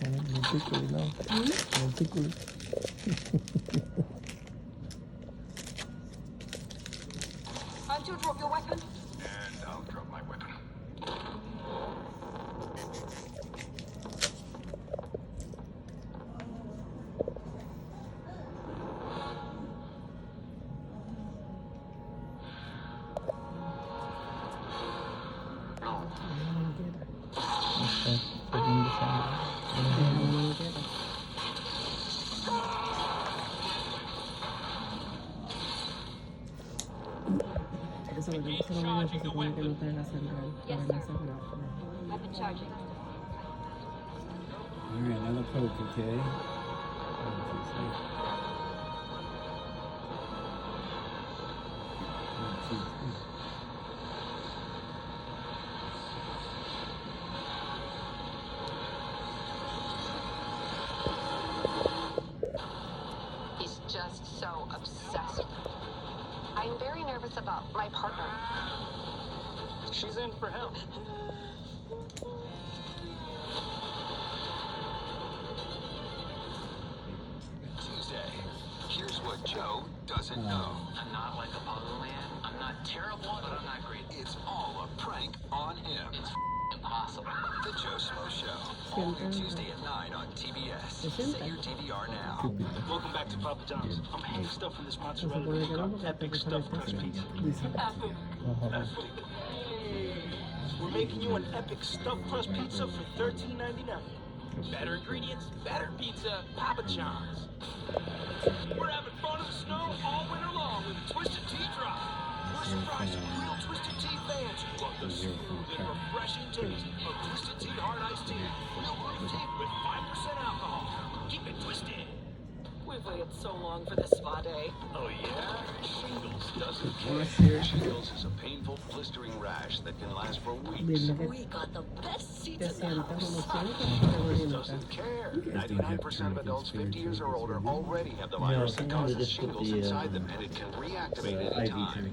Multiculi, no? Multiculi. Aren't you drop your weapon? And I'll drop my weapon. Eso lo que pasa con ellos se supone que no te haga sangrar, para no sangrar. Weapon charging. Alright, another poke, okay? He's just so obsessed. I'm very nervous about my partner. She's in for help. Tuesday. Here's what Joe doesn't know. I'm not like Apollo Man. I'm not terrible, but I'm not great. It's all a prank on him. It's impossible. The Joe Smo Show. All new Tuesday at 9 on TBS. Set your DVR now. Welcome back to Papa John's. I'm hang stuffing this mozzarella with epic stuffed crust pizza. Epic. We're making you an epic stuffed crust pizza for $13.99. Better ingredients, better pizza, Papa John's. We're having fun in the snow all winter long with the Twisted Tea Drop. We're surprising real Twisted Tea fans who love the smooth and refreshing taste of Twisted Tea Hard Iced Tea. Real brewed tea with 5% alcohol. Keep it twisted. We've waited so long for this spa day. Oh yeah? Shingles doesn't care. Shingles is a painful, blistering rash that can last for weeks. We got the best seats Te in the sientas house. como siempre, pero Shingles bonito. doesn't care. 99% of adults 50 years or older already have the virus that causes shingles inside them, and it can reactivate anytime.